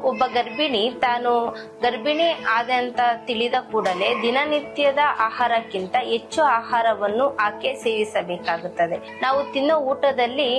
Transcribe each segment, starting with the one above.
ಒಬ್ಬ ಗರ್ಭಿಣಿ ತಾನು ಗರ್ಭಿಣಿ ಆದ ಅಂತ ತಿಳಿದ ಕೂಡಲೇ ದಿನನಿತ್ಯದ ಆಹಾರಕ್ಕಿಂತ ಹೆಚ್ಚು ಆಹಾರವನ್ನು ಆಕೆ ಸೇವಿಸಬೇಕಾಗುತ್ತದೆ. ನಾವು ತಿನ್ನೋ ಊಟದಲ್ಲಿ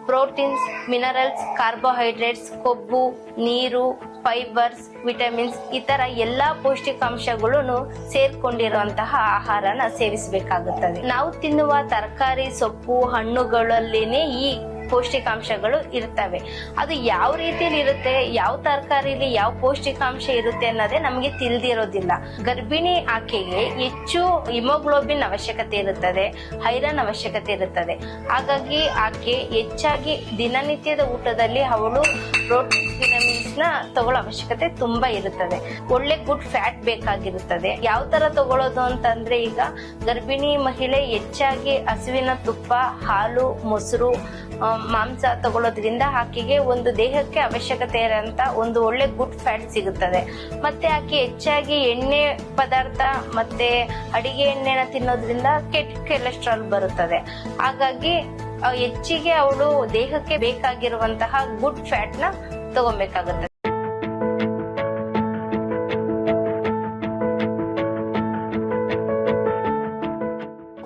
ಪ್ರೋಟೀನ್ಸ್, ಮಿನರಲ್ಸ್, ಕಾರ್ಬೋಹೈಡ್ರೇಟ್ಸ್, ಕೊಬ್ಬು, ನೀರು, ಫೈಬರ್ಸ್, ವಿಟಮಿನ್ಸ್ ಇತರ ಎಲ್ಲಾ ಪೌಷ್ಟಿಕಾಂಶಗಳನ್ನು ಸೇರ್ಕೊಂಡಿರುವಂತಹ ಆಹಾರನ ಸೇವಿಸಬೇಕಾಗುತ್ತದೆ. ನಾವು ತಿನ್ನುವ ತರಕಾರಿ, ಸೊಪ್ಪು, ಹಣ್ಣುಗಳಲ್ಲೇನೆ ಈ ಪೌಷ್ಟಿಕಾಂಶಗಳು ಇರ್ತವೆ. ಅದು ಯಾವ ರೀತಿಯಲ್ಲಿ ಇರುತ್ತೆ, ಯಾವ ತರಕಾರಿಲಿ ಯಾವ ಪೌಷ್ಟಿಕಾಂಶ ಇರುತ್ತೆ ಅನ್ನೋದೇ ನಮಗೆ ತಿಳಿದಿರೋದಿಲ್ಲ. ಗರ್ಭಿಣಿ ಆಕೆಗೆ ಹೆಚ್ಚು ಹಿಮೋಗ್ಲೋಬಿನ್ ಅವಶ್ಯಕತೆ ಇರುತ್ತದೆ, ಐರನ್ ಅವಶ್ಯಕತೆ ಇರುತ್ತದೆ. ಹಾಗಾಗಿ ಆಕೆ ಹೆಚ್ಚಾಗಿ ದಿನನಿತ್ಯದ ಊಟದಲ್ಲಿ ಅವಳು ಪ್ರೋಟೀನ್, ವಿಟಮಿನ್ಸ್ ನ ತಗೊಳ್ಳೋ ಅವಶ್ಯಕತೆ ತುಂಬಾ ಇರುತ್ತದೆ. ಒಳ್ಳೆ ಗುಡ್ ಫ್ಯಾಟ್ ಬೇಕಾಗಿರುತ್ತದೆ. ಯಾವ ತರ ತಗೊಳ್ಳೋದು ಅಂತಂದ್ರೆ, ಈಗ ಗರ್ಭಿಣಿ ಮಹಿಳೆ ಹೆಚ್ಚಾಗಿ ಹಸುವಿನ ತುಪ್ಪ, ಹಾಲು, ಮೊಸರು, ಮಾಂಸ ತಗೊಳ್ಳೋದ್ರಿಂದ ಆಕೆಗೆ ಒಂದು ದೇಹಕ್ಕೆ ಅವಶ್ಯಕತೆ ಇರೋಂತ ಒಂದು ಒಳ್ಳೆ ಗುಡ್ ಫ್ಯಾಟ್ ಸಿಗುತ್ತದೆ. ಮತ್ತೆ ಆಕೆ ಹೆಚ್ಚಾಗಿ ಎಣ್ಣೆ ಪದಾರ್ಥ ಮತ್ತೆ ಅಡಿಗೆ ಎಣ್ಣೆನ ತಿನ್ನೋದ್ರಿಂದ ಕೆಟ್ಟ ಕೊಲೆಸ್ಟ್ರಾಲ್ ಬರುತ್ತದೆ. ಹಾಗಾಗಿ ಹೆಚ್ಚಿಗೆ ಅವಳು ದೇಹಕ್ಕೆ ಬೇಕಾಗಿರುವಂತಹ ಗುಡ್ ಫ್ಯಾಟ್ ನ ತಗೊಬೇಕಾಗುತ್ತದೆ.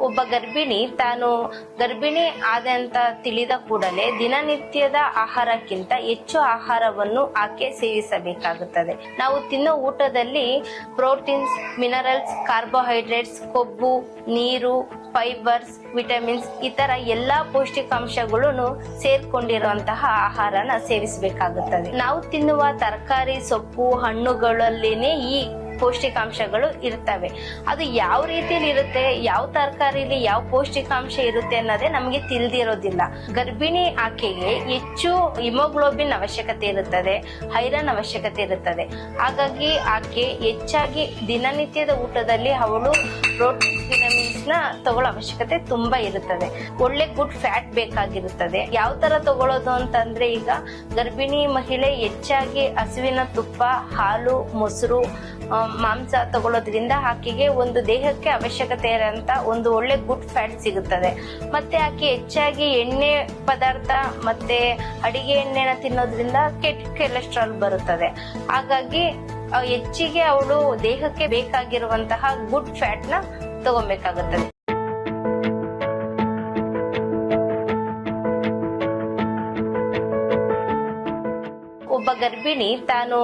ಒಬ್ಬ ಗರ್ಭಿಣಿ ತಾನು ಗರ್ಭಿಣಿ ಆದ ಅಂತ ತಿಳಿದ ಕೂಡಲೇ ದಿನನಿತ್ಯದ ಆಹಾರಕ್ಕಿಂತ ಹೆಚ್ಚು ಆಹಾರವನ್ನು ಆಕೆ ಸೇವಿಸಬೇಕಾಗುತ್ತದೆ. ನಾವು ತಿನ್ನೋ ಊಟದಲ್ಲಿ ಪ್ರೋಟೀನ್ಸ್, ಮಿನರಲ್ಸ್, ಕಾರ್ಬೋಹೈಡ್ರೇಟ್ಸ್, ಕೊಬ್ಬು, ನೀರು, ಫೈಬರ್ಸ್, ವಿಟಮಿನ್ಸ್ ಇತರ ಎಲ್ಲಾ ಪೌಷ್ಟಿಕಾಂಶಗಳನ್ನು ಸೇರ್ಕೊಂಡಿರುವಂತಹ ಆಹಾರನ ಸೇವಿಸಬೇಕಾಗುತ್ತದೆ. ನಾವು ತಿನ್ನುವ ತರಕಾರಿ, ಸೊಪ್ಪು, ಹಣ್ಣುಗಳಲ್ಲೇನೆ ಈ ಪೌಷ್ಟಿಕಾಂಶಗಳು ಇರ್ತವೆ. ಅದು ಯಾವ ರೀತಿಯಲ್ಲಿ ಇರುತ್ತೆ, ಯಾವ ತರಕಾರಿಲಿ ಯಾವ ಪೌಷ್ಟಿಕಾಂಶ ಇರುತ್ತೆ ಅನ್ನೋದೇ ನಮಗೆ ತಿಳಿದಿರೋದಿಲ್ಲ. ಗರ್ಭಿಣಿ ಆಕೆಗೆ ಹೆಚ್ಚು ಹಿಮೋಗ್ಲೋಬಿನ್ ಅವಶ್ಯಕತೆ ಇರುತ್ತದೆ, ಐರನ್ ಅವಶ್ಯಕತೆ ಇರುತ್ತದೆ. ಹಾಗಾಗಿ ಆಕೆ ಹೆಚ್ಚಾಗಿ ದಿನನಿತ್ಯದ ಊಟದಲ್ಲಿ ಅವಳು ಪ್ರೋಟೀನ್, ವಿಟಮಿನ್ಸ್ ನ ತಗೊಳ್ಳೋ ಅವಶ್ಯಕತೆ ತುಂಬಾ ಇರುತ್ತದೆ. ಒಳ್ಳೆ ಗುಡ್ ಫ್ಯಾಟ್ ಬೇಕಾಗಿರುತ್ತದೆ. ಯಾವ ತರ ತಗೊಳ್ಳೋದು ಅಂತಂದ್ರೆ, ಈಗ ಗರ್ಭಿಣಿ ಮಹಿಳೆ ಹೆಚ್ಚಾಗಿ ಹಸುವಿನ ತುಪ್ಪ, ಹಾಲು, ಮೊಸರು, ಮಾಂಸ ತಗೊಳ್ಳೋದ್ರಿಂದ ಆಕೆಗೆ ಒಂದು ದೇಹಕ್ಕೆ ಅವಶ್ಯಕತೆ ಇರೋಂತ ಒಂದು ಒಳ್ಳೆ ಗುಡ್ ಫ್ಯಾಟ್ ಸಿಗುತ್ತದೆ. ಮತ್ತೆ ಆಕೆ ಹೆಚ್ಚಾಗಿ ಎಣ್ಣೆ ಪದಾರ್ಥ ಮತ್ತೆ ಅಡಿಗೆ ಎಣ್ಣೆನ ತಿನ್ನೋದ್ರಿಂದ ಕೆಟ್ಟ ಕೊಲೆಸ್ಟ್ರಾಲ್ ಬರುತ್ತದೆ. ಹಾಗಾಗಿ ಹೆಚ್ಚಿಗೆ ಅವಳು ದೇಹಕ್ಕೆ ಬೇಕಾಗಿರುವಂತಹ ಗುಡ್ ಫ್ಯಾಟ್ ನ ತಗೊಬೇಕಾಗುತ್ತದೆ. ಒಬ್ಬ ಗರ್ಭಿಣಿ ತಾನು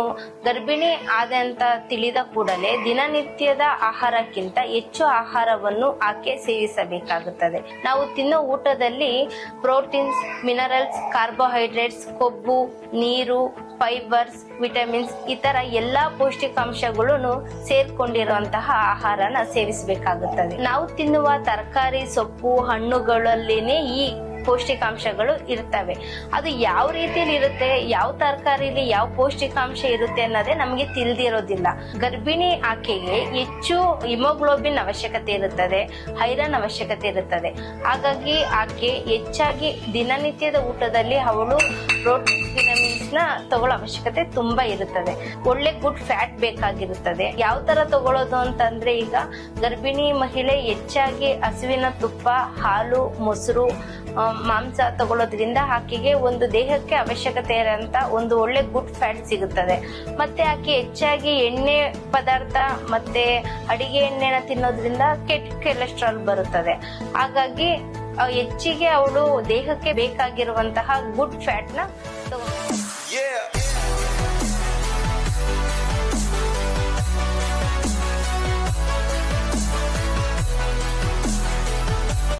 ಗರ್ಭಿಣಿ ಆದ ಅಂತ ತಿಳಿದ ಕೂಡಲೇ ದಿನನಿತ್ಯದ ಆಹಾರಕ್ಕಿಂತ ಹೆಚ್ಚು ಆಹಾರವನ್ನು ಆಕೆ ಸೇವಿಸಬೇಕಾಗುತ್ತದೆ. ನಾವು ತಿನ್ನೋ ಊಟದಲ್ಲಿ ಪ್ರೋಟೀನ್ಸ್, ಮಿನರಲ್ಸ್, ಕಾರ್ಬೋಹೈಡ್ರೇಟ್ಸ್, ಕೊಬ್ಬು, ನೀರು, ಫೈಬರ್ಸ್, ವಿಟಮಿನ್ಸ್ ಇತರ ಎಲ್ಲಾ ಪೌಷ್ಟಿಕಾಂಶಗಳನ್ನು ಸೇರ್ಕೊಂಡಿರುವಂತಹ ಆಹಾರನ ಸೇವಿಸಬೇಕಾಗುತ್ತದೆ. ನಾವು ತಿನ್ನುವ ತರಕಾರಿ, ಸೊಪ್ಪು, ಹಣ್ಣುಗಳಲ್ಲೇನೆ ಈ ಪೌಷ್ಟಿಕಾಂಶಗಳು ಇರ್ತವೆ. ಅದು ಯಾವ ರೀತಿಯಲ್ಲಿ ಇರುತ್ತೆ, ಯಾವ ತರಕಾರಿಲಿ ಯಾವ ಪೌಷ್ಟಿಕಾಂಶ ಇರುತ್ತೆ ಅನ್ನೋದೇ ನಮಗೆ ತಿಳಿದಿರೋದಿಲ್ಲ. ಗರ್ಭಿಣಿ ಆಕೆಗೆ ಹೆಚ್ಚು ಹಿಮೋಗ್ಲೋಬಿನ್ ಅವಶ್ಯಕತೆ ಇರುತ್ತದೆ, ಐರನ್ ಅವಶ್ಯಕತೆ ಇರುತ್ತದೆ. ಹಾಗಾಗಿ ಆಕೆ ಹೆಚ್ಚಾಗಿ ದಿನನಿತ್ಯದ ಊಟದಲ್ಲಿ ಅವಳು ಪ್ರೋಟೀನ್, ವಿಟಮಿನ್ಸ್ ನ ತಗೊಳ್ಳೋ ಅವಶ್ಯಕತೆ ತುಂಬಾ ಇರುತ್ತದೆ. ಒಳ್ಳೆ ಗುಡ್ ಫ್ಯಾಟ್ ಬೇಕಾಗಿರುತ್ತದೆ. ಯಾವ ತರ ತಗೊಳ್ಳೋದು ಅಂತಂದ್ರೆ, ಈಗ ಗರ್ಭಿಣಿ ಮಹಿಳೆ ಹೆಚ್ಚಾಗಿ ಹಸುವಿನ ತುಪ್ಪ, ಹಾಲು, ಮೊಸರು, ಮಾಂಸ ತಗೊಳ್ಳೋದ್ರಿಂದ ಆಕೆಗೆ ಒಂದು ದೇಹಕ್ಕೆ ಅವಶ್ಯಕತೆ ಇರೋಂತ ಒಂದು ಒಳ್ಳೆ ಗುಡ್ ಫ್ಯಾಟ್ ಸಿಗುತ್ತದೆ. ಮತ್ತೆ ಆಕೆ ಹೆಚ್ಚಾಗಿ ಎಣ್ಣೆ ಪದಾರ್ಥ ಮತ್ತೆ ಅಡಿಗೆ ಎಣ್ಣೆನ ತಿನ್ನೋದ್ರಿಂದ ಕೆಟ್ಟ ಕೊಲೆಸ್ಟ್ರಾಲ್ ಬರುತ್ತದೆ. ಹಾಗಾಗಿ ಹೆಚ್ಚಿಗೆ ಅವಳು ದೇಹಕ್ಕೆ ಬೇಕಾಗಿರುವಂತಹ ಗುಡ್ ಫ್ಯಾಟ್ ನ ತಗೊಳ್ಬೇಕು.